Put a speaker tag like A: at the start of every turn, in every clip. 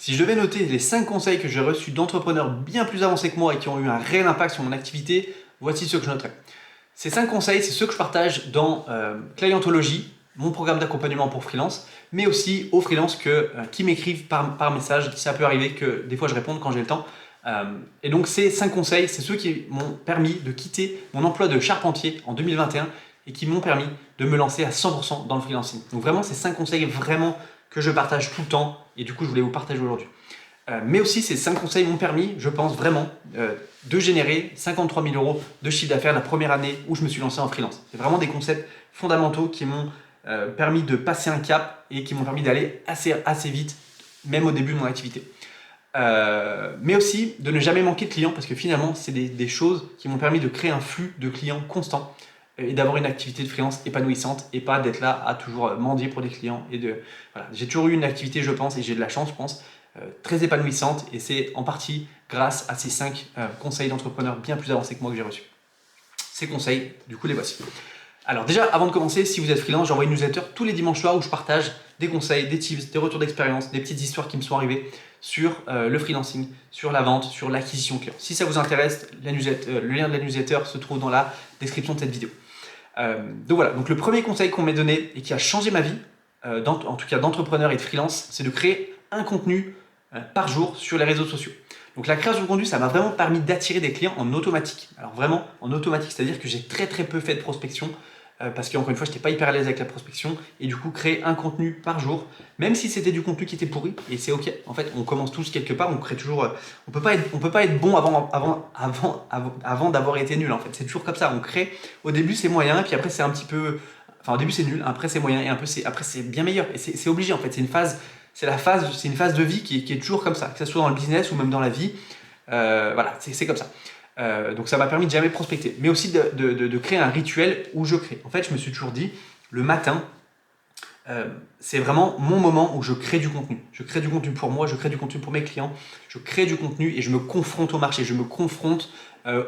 A: Si je devais noter les 5 conseils que j'ai reçus d'entrepreneurs bien plus avancés que moi et qui ont eu un réel impact sur mon activité, voici ceux que je noterais. Ces 5 conseils, c'est ceux que je partage dans Clientologie, mon programme d'accompagnement pour freelance, mais aussi aux freelances qui m'écrivent par message. Ça peut arriver que des fois je réponde quand j'ai le temps. Et donc ces 5 conseils, c'est ceux qui m'ont permis de quitter mon emploi de charpentier en 2021 et qui m'ont permis de me lancer à 100% dans le freelancing. Donc vraiment, ces 5 conseils vraiment que je partage tout le temps et du coup je voulais vous partager aujourd'hui. Mais aussi ces 5 conseils m'ont permis, je pense vraiment, de générer 53 000 euros de chiffre d'affaires la première année où je me suis lancé en freelance. C'est vraiment des concepts fondamentaux qui m'ont permis de passer un cap et qui m'ont permis d'aller assez vite, même au début de mon activité. Mais aussi de ne jamais manquer de clients parce que finalement, c'est des choses qui m'ont permis de créer un flux de clients constant et d'avoir une activité de freelance épanouissante et pas d'être là à toujours mendier pour des clients. Voilà. J'ai toujours eu une activité, je pense, et j'ai de la chance, je pense, très épanouissante et c'est en partie grâce à ces 5 conseils d'entrepreneurs bien plus avancés que moi que j'ai reçus. Ces conseils, du coup, les voici. Alors déjà, avant de commencer, si vous êtes freelance, j'envoie une newsletter tous les dimanches soirs où je partage des conseils, des tips, des retours d'expérience, des petites histoires qui me sont arrivées sur le freelancing, sur la vente, sur l'acquisition client. Si ça vous intéresse, le lien de la newsletter se trouve dans la description de cette vidéo. Donc voilà, donc le premier conseil qu'on m'a donné et qui a changé ma vie, en tout cas d'entrepreneur et de freelance, c'est de créer un contenu par jour sur les réseaux sociaux. Donc la création de contenu, ça m'a vraiment permis d'attirer des clients en automatique. Alors vraiment en automatique, c'est-à-dire que j'ai très peu fait de prospection parce qu'encore une fois, je n'étais pas hyper à l'aise avec la prospection et du coup créer un contenu par jour, même si c'était du contenu qui était pourri, et c'est ok. En fait, on commence tous quelque part, on crée toujours. On peut pas être bon avant d'avoir été nul. En fait, c'est toujours comme ça. On crée. Au début, c'est moyen, puis après c'est un petit peu. Enfin, au début c'est nul, après c'est moyen et après c'est bien meilleur. Et c'est obligé en fait. C'est une phase de vie qui est toujours comme ça, que ce soit dans le business ou même dans la vie. Voilà, c'est comme ça. Donc ça m'a permis de jamais prospecter, mais aussi de créer un rituel où je crée. En fait, je me suis toujours dit, le matin, c'est vraiment mon moment où je crée du contenu. Je crée du contenu pour moi, je crée du contenu pour mes clients, je crée du contenu et je me confronte au marché, je me confronte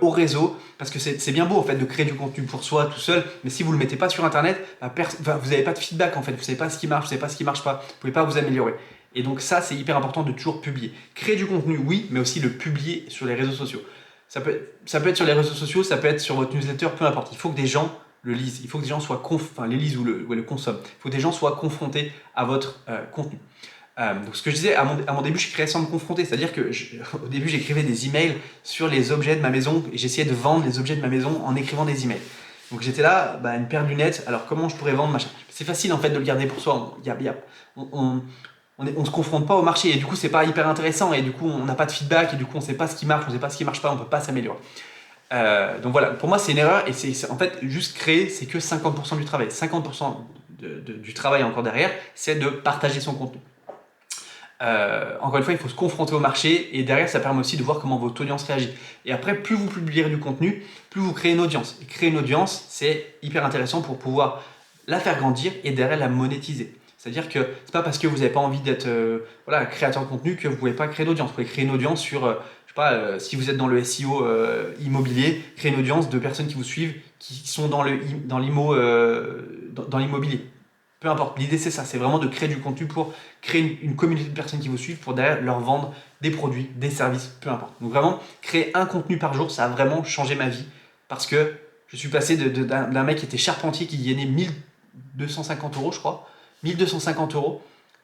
A: au réseau, parce que c'est bien beau en fait de créer du contenu pour soi tout seul, mais si vous ne le mettez pas sur internet, vous n'avez pas de feedback en fait, vous ne savez pas ce qui marche, vous ne savez pas ce qui ne marche pas, vous ne pouvez pas vous améliorer. Et donc ça, c'est hyper important de toujours publier. Créer du contenu, oui, mais aussi le publier sur les réseaux sociaux. Ça peut être sur les réseaux sociaux, ça peut être sur votre newsletter, peu importe. Il faut que des gens le lisent, il faut que des gens soient les lisent ou le consomment. Il faut que des gens soient confrontés à votre contenu. Donc ce que je disais, à mon début, je créais sans me confronter. C'est-à-dire qu'au début, j'écrivais des emails sur les objets de ma maison et j'essayais de vendre les objets de ma maison en écrivant des emails. Donc j'étais là, une paire de lunettes, alors comment je pourrais vendre machin. C'est facile en fait de le garder pour soi. On ne se confronte pas au marché et du coup c'est pas hyper intéressant et du coup on n'a pas de feedback et du coup on ne sait pas ce qui marche, on ne sait pas ce qui marche pas, on ne peut pas s'améliorer. Donc voilà, pour moi c'est une erreur et c'est en fait juste créer, c'est que 50% du travail. 50% du travail encore derrière, c'est de partager son contenu. Encore une fois, il faut se confronter au marché et derrière ça permet aussi de voir comment votre audience réagit. Et après, plus vous publierez du contenu, plus vous créez une audience. Et créer une audience, c'est hyper intéressant pour pouvoir la faire grandir et derrière la monétiser. C'est-à-dire que c'est pas parce que vous n'avez pas envie d'être créateur de contenu que vous ne pouvez pas créer d'audience. Vous pouvez créer une audience sur, si vous êtes dans le SEO immobilier, créer une audience de personnes qui vous suivent, qui sont dans l'immobilier. Peu importe, l'idée c'est ça, c'est vraiment de créer du contenu pour créer une communauté de personnes qui vous suivent pour derrière leur vendre des produits, des services, peu importe. Donc vraiment, créer un contenu par jour, ça a vraiment changé ma vie parce que je suis passé d'un mec qui était charpentier qui gagnait 1250 euros, je crois, 1250 euros,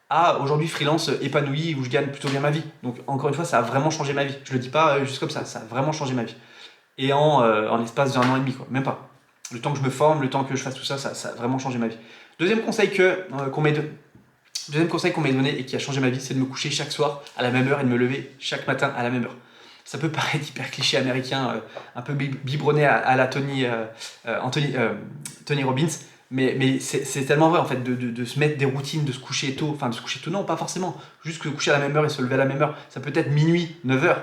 A: à aujourd'hui freelance épanoui où je gagne plutôt bien ma vie. Donc encore une fois, ça a vraiment changé ma vie. Je le dis pas juste comme ça a vraiment changé ma vie. Et en l'espace d'un an et demi, quoi, même pas. Le temps que je me forme, le temps que je fasse tout ça, ça a vraiment changé ma vie. Deuxième conseil qu'on m'ait donné et qui a changé ma vie, c'est de me coucher chaque soir à la même heure et de me lever chaque matin à la même heure. Ça peut paraître hyper cliché américain, un peu biberonné à la Tony Robbins, mais c'est tellement vrai en fait de se mettre des routines, de se coucher tôt, non pas forcément, juste se coucher à la même heure et se lever à la même heure. Ça peut être minuit, 9h,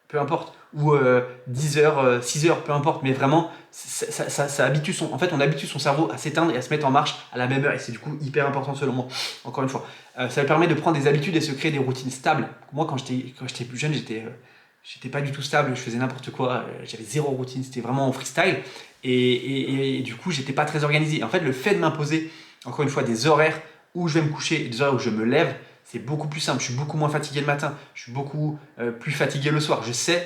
A: peu importe, ou 10h, 6h, peu importe, mais vraiment ça habitue on habitue son cerveau à s'éteindre et à se mettre en marche à la même heure et c'est du coup hyper important selon moi, encore une fois. Ça permet de prendre des habitudes et se créer des routines stables. Moi quand j'étais plus jeune, j'étais pas du tout stable, je faisais n'importe quoi, j'avais zéro routine, c'était vraiment en freestyle et du coup j'étais pas très organisé. En fait le fait de m'imposer encore une fois des horaires où je vais me coucher et des horaires où je me lève, c'est beaucoup plus simple. Je suis beaucoup moins fatigué le matin, je suis beaucoup plus fatigué le soir.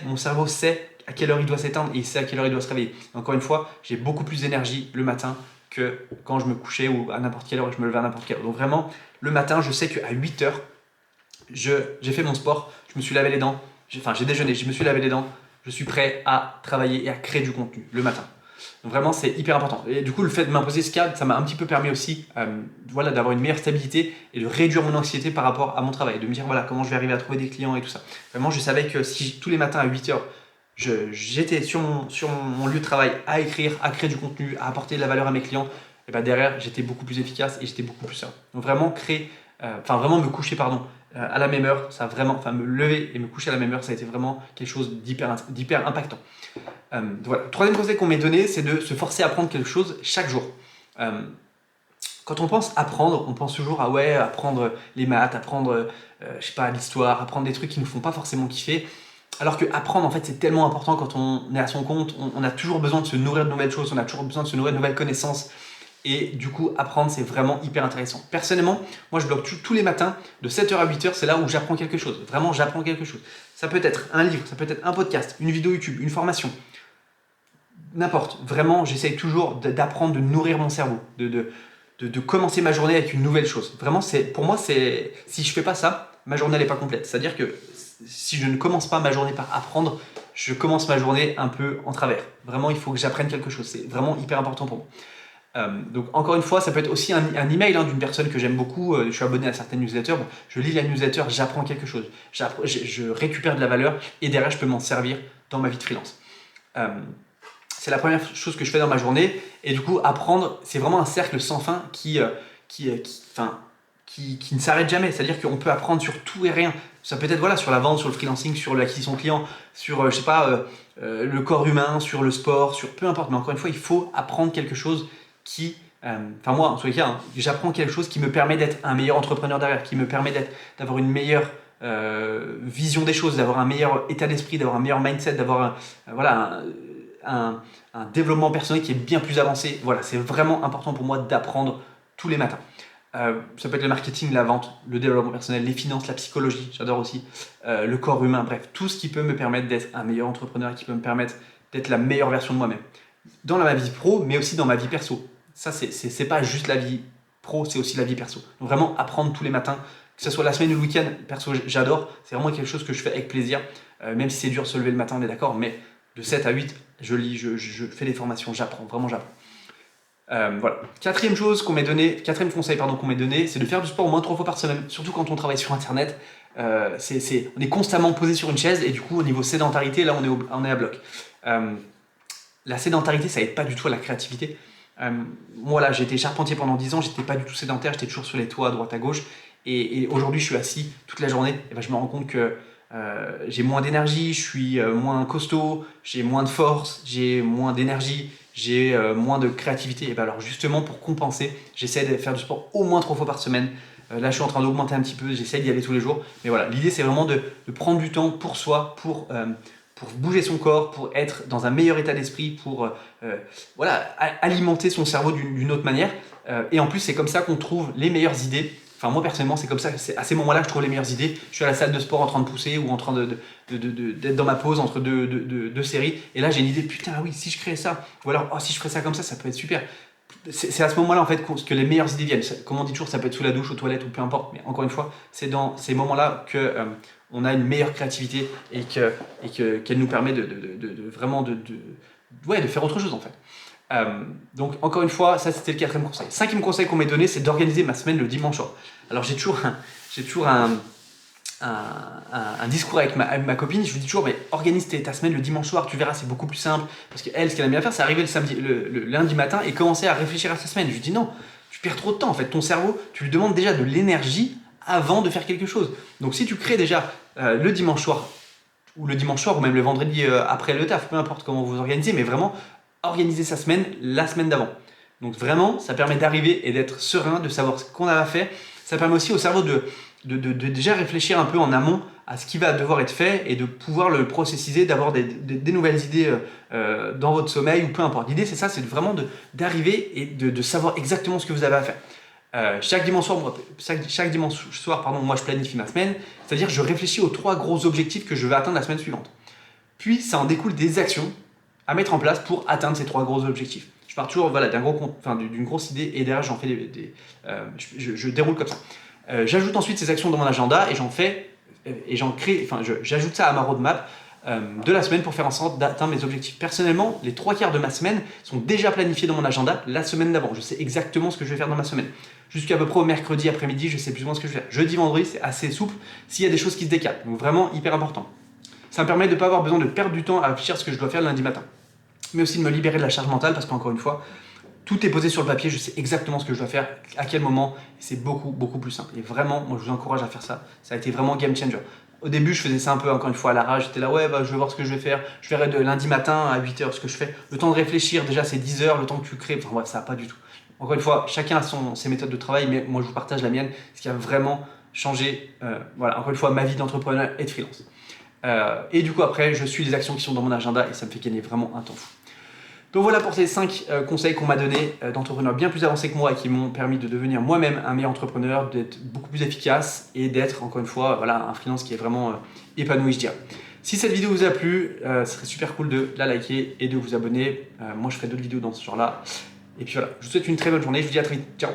A: Mon cerveau sait à quelle heure il doit s'éteindre et il sait à quelle heure il doit se réveiller. Encore une fois, j'ai beaucoup plus d'énergie le matin que quand je me couchais ou à n'importe quelle heure et je me levais à n'importe quelle heure. Donc vraiment, le matin, je sais qu'à 8 heures, j'ai fait mon sport, je me suis lavé les dents, j'ai déjeuné, je me suis lavé les dents, je suis prêt à travailler et à créer du contenu le matin. Donc vraiment, c'est hyper important. Et du coup, le fait de m'imposer ce cadre, ça m'a un petit peu permis aussi voilà, d'avoir une meilleure stabilité et de réduire mon anxiété par rapport à mon travail. De me dire, voilà, comment je vais arriver à trouver des clients et tout ça. Vraiment, je savais que si tous les matins à 8 heures, j'étais sur mon lieu de travail à écrire, à créer du contenu, à apporter de la valeur à mes clients, et ben derrière, j'étais beaucoup plus efficace et j'étais beaucoup plus serein. Donc vraiment, vraiment me coucher, à la même heure, ça a vraiment, me lever et me coucher à la même heure, ça a été vraiment quelque chose d'hyper impactant. Voilà. Troisième conseil qu'on m'ait donné, c'est de se forcer à apprendre quelque chose chaque jour. Quand on pense apprendre, on pense toujours à apprendre les maths, apprendre je sais pas, l'histoire, apprendre des trucs qui nous font pas forcément kiffer. Alors que apprendre, en fait, c'est tellement important quand on est à son compte. On a toujours besoin de se nourrir de nouvelles choses, on a toujours besoin de se nourrir de nouvelles connaissances. Et du coup, apprendre, c'est vraiment hyper intéressant. Personnellement, moi, je bloque tous les matins de 7h à 8h, c'est là où j'apprends quelque chose. Vraiment, j'apprends quelque chose. Ça peut être un livre, ça peut être un podcast, une vidéo YouTube, une formation. N'importe. Vraiment, j'essaye toujours d'apprendre, de nourrir mon cerveau, de commencer ma journée avec une nouvelle chose. Vraiment, pour moi, si je fais pas ça, ma journée n'est pas complète. C'est-à-dire que si je ne commence pas ma journée par apprendre, je commence ma journée un peu en travers. Vraiment, il faut que j'apprenne quelque chose. C'est vraiment hyper important pour moi. Donc encore une fois, ça peut être aussi un email d'une personne que j'aime beaucoup. Je suis abonné à certaines newsletters. Bon, je lis la newsletter, j'apprends quelque chose. Je récupère de la valeur et derrière, je peux m'en servir dans ma vie de freelance. C'est la première chose que je fais dans ma journée. Et du coup, apprendre, c'est vraiment un cercle sans fin qui ne s'arrête jamais. C'est-à-dire qu'on peut apprendre sur tout et rien. Ça peut être voilà, sur la vente, sur le freelancing, sur l'acquisition client, sur je sais pas, le corps humain, sur le sport, sur peu importe. Mais encore une fois, il faut apprendre quelque chose moi en tous les cas, j'apprends quelque chose qui me permet d'être un meilleur entrepreneur derrière, qui me permet d'avoir une meilleure vision des choses, d'avoir un meilleur état d'esprit, d'avoir un meilleur mindset, d'avoir un développement personnel qui est bien plus avancé. Voilà, c'est vraiment important pour moi d'apprendre tous les matins. Ça peut être le marketing, la vente, le développement personnel, les finances, la psychologie, j'adore aussi, le corps humain, bref, tout ce qui peut me permettre d'être un meilleur entrepreneur, qui peut me permettre d'être la meilleure version de moi-même. Dans ma vie pro, mais aussi dans ma vie perso. Ça, c'est pas juste la vie pro, c'est aussi la vie perso. Donc vraiment apprendre tous les matins, que ce soit la semaine ou le week-end, perso j'adore, c'est vraiment quelque chose que je fais avec plaisir, même si c'est dur de se lever le matin, on est d'accord, mais de 7 à 8, je lis, je fais des formations, j'apprends, vraiment j'apprends. Voilà. Quatrième conseil qu'on m'ait donné, c'est de faire du sport au moins 3 fois par semaine, surtout quand on travaille sur internet. On est constamment posé sur une chaise et du coup au niveau sédentarité, là on est à bloc. La sédentarité, ça aide pas du tout à la créativité. Moi là, j'ai été charpentier pendant 10 ans, j'étais pas du tout sédentaire, j'étais toujours sur les toits à droite à gauche. Et aujourd'hui, je suis assis toute la journée. Et je me rends compte que j'ai moins d'énergie, je suis moins costaud, j'ai moins de force, j'ai moins d'énergie, j'ai moins de créativité. Et alors justement, pour compenser, j'essaie de faire du sport au moins 3 fois par semaine. Là, je suis en train d'augmenter un petit peu, j'essaie d'y aller tous les jours. Mais voilà, l'idée, c'est vraiment de prendre du temps pour soi, pour bouger son corps, pour être dans un meilleur état d'esprit, pour alimenter son cerveau d'une autre manière. Et en plus, c'est comme ça qu'on trouve les meilleures idées. Enfin, moi personnellement, c'est comme ça, c'est à ces moments-là que je trouve les meilleures idées. Je suis à la salle de sport en train de pousser ou en train d'être dans ma pause entre deux séries. Et là, j'ai une idée, putain, oui, si je crée ça, ou alors, si je ferais ça comme ça peut être super. C'est à ce moment-là en fait que les meilleures idées viennent. Comme on dit toujours, ça peut être sous la douche, aux toilettes ou peu importe. Mais encore une fois, c'est dans ces moments-là que on a une meilleure créativité et qu'elle nous permet de faire autre chose en fait. Donc encore une fois, ça c'était le 4e conseil. 5e conseil qu'on m'ait donné, c'est d'organiser ma semaine le dimanche soir. Alors j'ai toujours un discours avec ma copine, je lui dis toujours, mais organise ta semaine le dimanche soir, tu verras, c'est beaucoup plus simple. Parce qu'elle, ce qu'elle aime bien faire, c'est arriver le lundi matin et commencer à réfléchir à sa semaine. Je lui dis non, tu perds trop de temps en fait. Ton cerveau, tu lui demandes déjà de l'énergie avant de faire quelque chose. Donc si tu crées déjà le dimanche soir, ou même le vendredi après le taf, peu importe comment vous organisez, mais vraiment organiser sa semaine la semaine d'avant. Donc vraiment, ça permet d'arriver et d'être serein, de savoir ce qu'on a à faire. Ça permet aussi au cerveau de déjà réfléchir un peu en amont à ce qui va devoir être fait et de pouvoir le processiser, d'avoir des nouvelles idées dans votre sommeil ou peu importe. L'idée, c'est ça, c'est vraiment d'arriver et de savoir exactement ce que vous avez à faire. Chaque dimanche soir, pardon, moi je planifie ma semaine, c'est-à-dire je réfléchis aux 3 gros objectifs que je vais atteindre la semaine suivante. Puis ça en découle des actions à mettre en place pour atteindre ces 3 gros objectifs. Je pars toujours voilà, d'une grosse idée et derrière j'en fais je déroule comme ça. J'ajoute ensuite ces actions dans mon agenda et j'ajoute ça à ma roadmap de la semaine pour faire en sorte d'atteindre mes objectifs. Personnellement, les 3 quarts de ma semaine sont déjà planifiés dans mon agenda la semaine d'avant. Je sais exactement ce que je vais faire dans ma semaine. Jusqu'à peu près au mercredi après-midi, je sais plus ou moins ce que je vais faire. Jeudi, vendredi, c'est assez souple s'il y a des choses qui se décalent. Donc vraiment hyper important. Ça me permet de ne pas avoir besoin de perdre du temps à réfléchir à ce que je dois faire le lundi matin. Mais aussi de me libérer de la charge mentale parce qu'encore une fois, tout est posé sur le papier, je sais exactement ce que je dois faire, à quel moment, et c'est beaucoup, beaucoup plus simple. Et vraiment, moi je vous encourage à faire ça. Ça a été vraiment game changer. Au début, je faisais ça un peu, encore une fois, à l'arrache. J'étais là, ouais, je vais voir ce que je vais faire. Je verrai de lundi matin à 8h ce que je fais. Le temps de réfléchir, déjà, c'est 10 heures, le temps que tu crées. Enfin, bref, ça va pas du tout. Encore une fois, chacun a ses méthodes de travail, mais moi, je vous partage la mienne, ce qui a vraiment changé, voilà, encore une fois, ma vie d'entrepreneur et de freelance. Et du coup, après, je suis les actions qui sont dans mon agenda et ça me fait gagner vraiment un temps fou. Donc voilà pour ces 5 conseils qu'on m'a donnés d'entrepreneurs bien plus avancés que moi et qui m'ont permis de devenir moi-même un meilleur entrepreneur, d'être beaucoup plus efficace et d'être encore une fois voilà, un freelance qui est vraiment épanoui, je dirais. Si cette vidéo vous a plu, ce serait super cool de la liker et de vous abonner. Moi je ferai d'autres vidéos dans ce genre-là. Et puis voilà, je vous souhaite une très bonne journée, je vous dis à très vite, ciao.